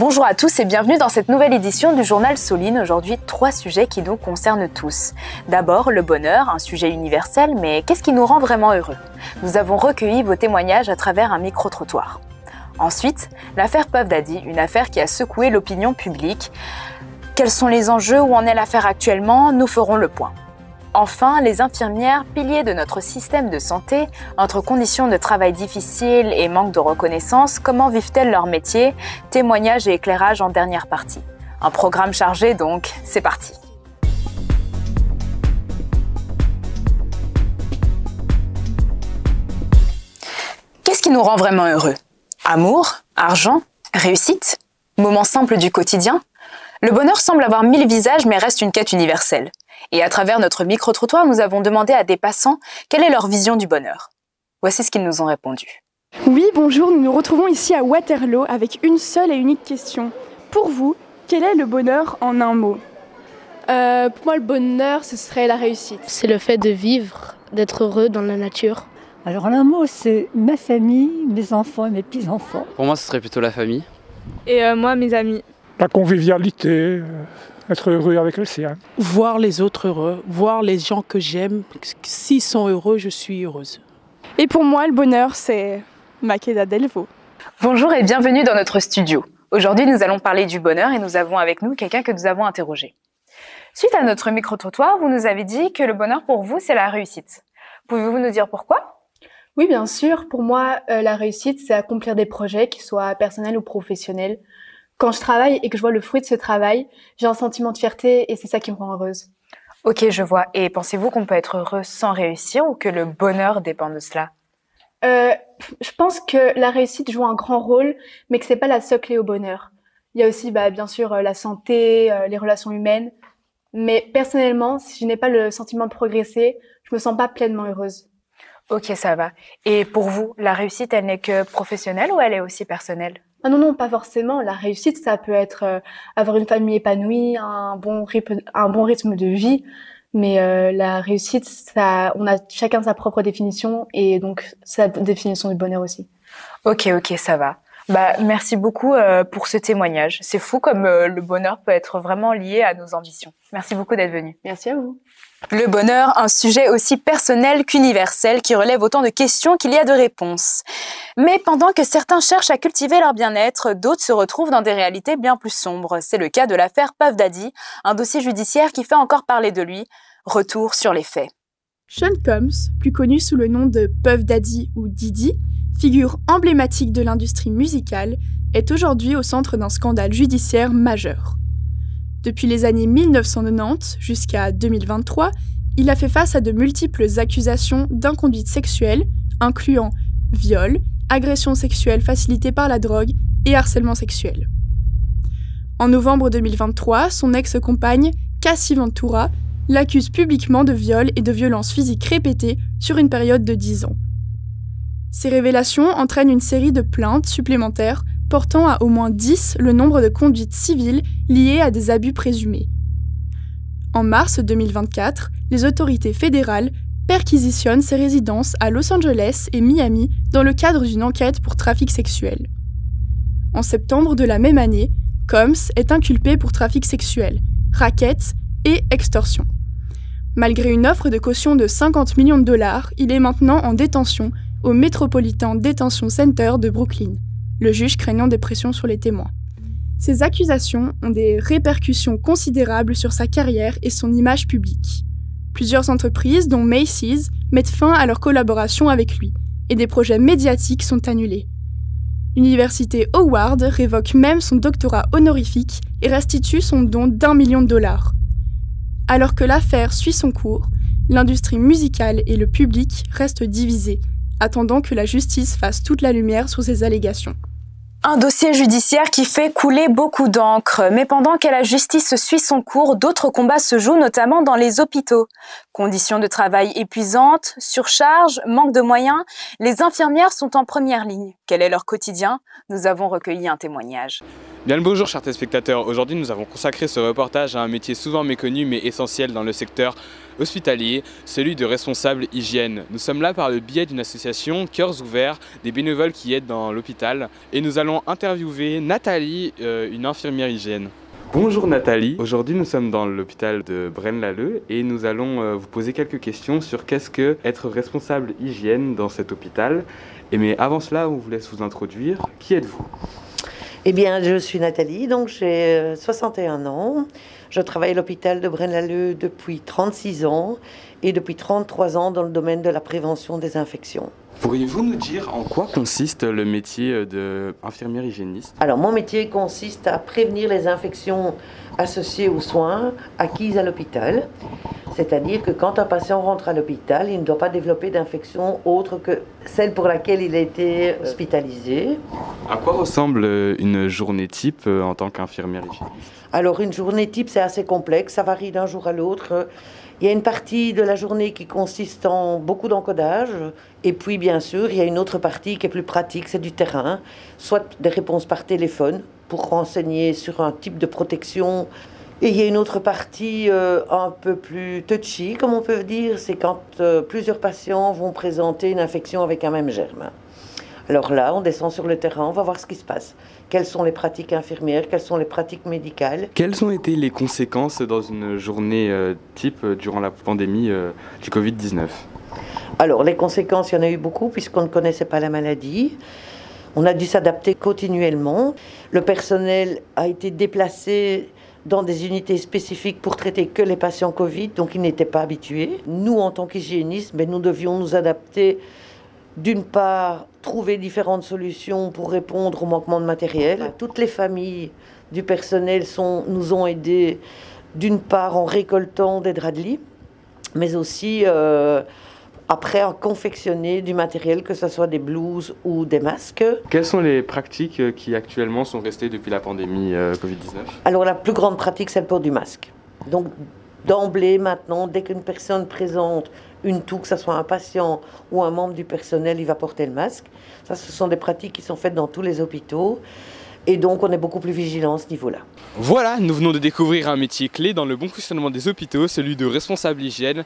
Bonjour à tous et bienvenue dans cette nouvelle édition du journal Soline. Aujourd'hui, 3 sujets qui nous concernent tous. D'abord, le bonheur, un sujet universel, mais qu'est-ce qui nous rend vraiment heureux? Nous avons recueilli vos témoignages à travers un micro-trottoir. Ensuite, l'affaire Puff Daddy, une affaire qui a secoué l'opinion publique. Quels sont les enjeux? Où en est l'affaire actuellement? Nous ferons le point. Enfin, les infirmières, piliers de notre système de santé, entre conditions de travail difficiles et manque de reconnaissance, comment vivent-elles leur métier? Témoignages et éclairages en dernière partie. Un programme chargé donc, c'est parti. Qu'est-ce qui nous rend vraiment heureux? Amour, argent, réussite, moments simples du quotidien? Le bonheur semble avoir 1000 visages mais reste une quête universelle. Et à travers notre micro-trottoir, nous avons demandé à des passants quelle est leur vision du bonheur. Voici ce qu'ils nous ont répondu. Oui, bonjour, nous nous retrouvons ici à Waterloo avec une seule et unique question. Pour vous, quel est le bonheur en un mot? Pour moi, le bonheur, ce serait la réussite. C'est le fait de vivre, d'être heureux dans la nature. Alors en un mot, c'est ma famille, mes enfants et mes petits-enfants. Pour moi, ce serait plutôt la famille. Et moi, mes amis. La convivialité, être heureux avec le sien. Voir les autres heureux, voir les gens que j'aime. S'ils sont heureux, je suis heureuse. Et pour moi, le bonheur, c'est Makeda Delvaux. Bonjour et bienvenue dans notre studio. Aujourd'hui, nous allons parler du bonheur et nous avons avec nous quelqu'un que nous avons interrogé. Suite à notre micro-trottoir, vous nous avez dit que le bonheur pour vous, c'est la réussite. Pouvez-vous nous dire pourquoi? Oui, bien sûr. Pour moi, la réussite, c'est accomplir des projets, qu'ils soient personnels ou professionnels. Quand je travaille et que je vois le fruit de ce travail, j'ai un sentiment de fierté et c'est ça qui me rend heureuse. Ok, je vois. Et pensez-vous qu'on peut être heureux sans réussir ou que le bonheur dépend de cela? Je pense que la réussite joue un grand rôle, mais que c'est pas la seule clé au bonheur. Il y a aussi, bien sûr, la santé, les relations humaines. Mais personnellement, si je n'ai pas le sentiment de progresser, je me sens pas pleinement heureuse. Ok, ça va. Et pour vous, la réussite, elle n'est que professionnelle ou elle est aussi personnelle? Ah non, pas forcément. La réussite, ça peut être avoir une famille épanouie, un bon rythme de vie. Mais la réussite, on a chacun sa propre définition et donc sa définition du bonheur aussi. Ok, ça va. Merci beaucoup pour ce témoignage. C'est fou comme le bonheur peut être vraiment lié à nos ambitions. Merci beaucoup d'être venu. Merci à vous. Le bonheur, un sujet aussi personnel qu'universel qui relève autant de questions qu'il y a de réponses. Mais pendant que certains cherchent à cultiver leur bien-être, d'autres se retrouvent dans des réalités bien plus sombres. C'est le cas de l'affaire Puff Daddy, un dossier judiciaire qui fait encore parler de lui. Retour sur les faits. Sean Combs, plus connu sous le nom de Puff Daddy ou Diddy, figure emblématique de l'industrie musicale, est aujourd'hui au centre d'un scandale judiciaire majeur. Depuis les années 1990 jusqu'à 2023, il a fait face à de multiples accusations d'inconduite sexuelle, incluant viol, agression sexuelle facilitée par la drogue et harcèlement sexuel. En novembre 2023, son ex-compagne, Cassie Ventura, l'accuse publiquement de viol et de violences physiques répétées sur une période de 10 ans. Ces révélations entraînent une série de plaintes supplémentaires portant à au moins 10 le nombre de conduites civiles liées à des abus présumés. En mars 2024, les autorités fédérales perquisitionnent ses résidences à Los Angeles et Miami dans le cadre d'une enquête pour trafic sexuel. En septembre de la même année, Combs est inculpé pour trafic sexuel, racket et extorsion. Malgré une offre de caution de 50 millions de dollars, il est maintenant en détention au Metropolitan Detention Center de Brooklyn, le juge craignant des pressions sur les témoins. Ces accusations ont des répercussions considérables sur sa carrière et son image publique. Plusieurs entreprises, dont Macy's, mettent fin à leur collaboration avec lui, et des projets médiatiques sont annulés. L'université Howard révoque même son doctorat honorifique et restitue son don d'1 million de dollars. Alors que l'affaire suit son cours, l'industrie musicale et le public restent divisés, attendant que la justice fasse toute la lumière sur ces allégations. Un dossier judiciaire qui fait couler beaucoup d'encre, mais pendant que la justice suit son cours, d'autres combats se jouent, notamment dans les hôpitaux. Conditions de travail épuisantes, surcharge, manque de moyens, les infirmières sont en première ligne. Quel est leur quotidien? Nous avons recueilli un témoignage. Bien le bonjour chers téléspectateurs, aujourd'hui nous avons consacré ce reportage à un métier souvent méconnu mais essentiel dans le secteur hospitalier, celui de responsable hygiène. Nous sommes là par le biais d'une association Cœurs Ouverts, des bénévoles qui aident dans l'hôpital et nous allons interviewer Nathalie, une infirmière hygiène. Bonjour Nathalie, aujourd'hui nous sommes dans l'hôpital de Braine-l'Alleud et nous allons vous poser quelques questions sur qu'est-ce que être responsable hygiène dans cet hôpital. Mais avant cela, on vous laisse vous introduire. Qui êtes-vous ? Eh bien, je suis Nathalie, donc j'ai 61 ans. Je travaille à l'hôpital de Braine-l'Alleud depuis 36 ans et depuis 33 ans dans le domaine de la prévention des infections. Pourriez-vous nous dire en quoi consiste le métier d'infirmière hygiéniste ? Alors, mon métier consiste à prévenir les infections associées aux soins acquis à l'hôpital. C'est-à-dire que quand un patient rentre à l'hôpital, il ne doit pas développer d'infection autre que celle pour laquelle il a été hospitalisé. À quoi ressemble une journée type en tant qu'infirmière hygiéniste ? Alors, une journée type, c'est assez complexe, ça varie d'un jour à l'autre. Il y a une partie de la journée qui consiste en beaucoup d'encodage, et puis bien sûr, il y a une autre partie qui est plus pratique, c'est du terrain, soit des réponses par téléphone pour renseigner sur un type de protection. Et il y a une autre partie un peu plus touchy, comme on peut dire, c'est quand plusieurs patients vont présenter une infection avec un même germe. Alors là, on descend sur le terrain, on va voir ce qui se passe. Quelles sont les pratiques infirmières, quelles sont les pratiques médicales. Quelles ont été les conséquences dans une journée type durant la pandémie du Covid-19 ? Alors, les conséquences, il y en a eu beaucoup puisqu'on ne connaissait pas la maladie. On a dû s'adapter continuellement. Le personnel a été déplacé dans des unités spécifiques pour traiter que les patients Covid, donc ils n'étaient pas habitués. Nous, en tant qu'hygiénistes, nous devions nous adapter. D'une part, trouver différentes solutions pour répondre au manquement de matériel. Toutes les familles du personnel nous ont aidés, d'une part en récoltant des draps de lit, mais aussi après à confectionner du matériel, que ce soit des blouses ou des masques. Quelles sont les pratiques qui actuellement sont restées depuis la pandémie Covid-19 ? Alors la plus grande pratique, c'est le port du masque. Donc d'emblée maintenant, dès qu'une personne présente une toux, que ce soit un patient ou un membre du personnel, il va porter le masque. Ça, ce sont des pratiques qui sont faites dans tous les hôpitaux. Et donc, on est beaucoup plus vigilant à ce niveau-là. Voilà, nous venons de découvrir un métier clé dans le bon fonctionnement des hôpitaux, celui de responsable hygiène.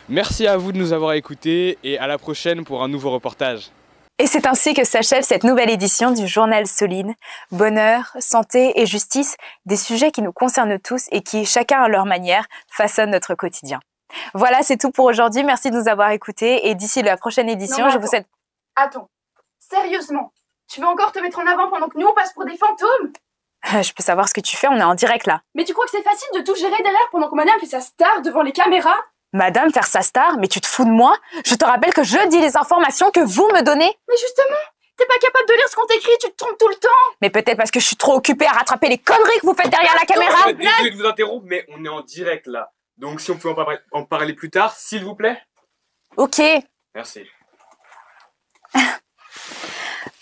Merci à vous de nous avoir écoutés et à la prochaine pour un nouveau reportage. Et c'est ainsi que s'achève cette nouvelle édition du journal Soline. Bonheur, santé et justice, des sujets qui nous concernent tous et qui, chacun à leur manière, façonnent notre quotidien. Voilà, c'est tout pour aujourd'hui. Merci de nous avoir écoutés et d'ici la prochaine édition, je vous souhaite... Attends, sérieusement, tu veux encore te mettre en avant pendant que nous on passe pour des fantômes ? Je peux savoir ce que tu fais, on est en direct là. Mais tu crois que c'est facile de tout gérer derrière pendant que madame fait sa star devant les caméras ? Madame, faire sa star, mais tu te fous de moi? Je te rappelle que je dis les informations que vous me donnez. Mais justement, t'es pas capable de lire ce qu'on t'écrit, tu te trompes tout le temps. Mais peut-être parce que je suis trop occupée à rattraper les conneries que vous faites derrière la caméra. Désolé de vous interrompre, mais on est en direct là. Donc si on peut en parler plus tard, s'il vous plaît. Ok. Merci.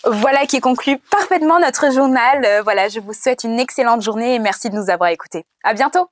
Voilà qui conclut parfaitement notre journal. Voilà, je vous souhaite une excellente journée et merci de nous avoir écoutés. À bientôt.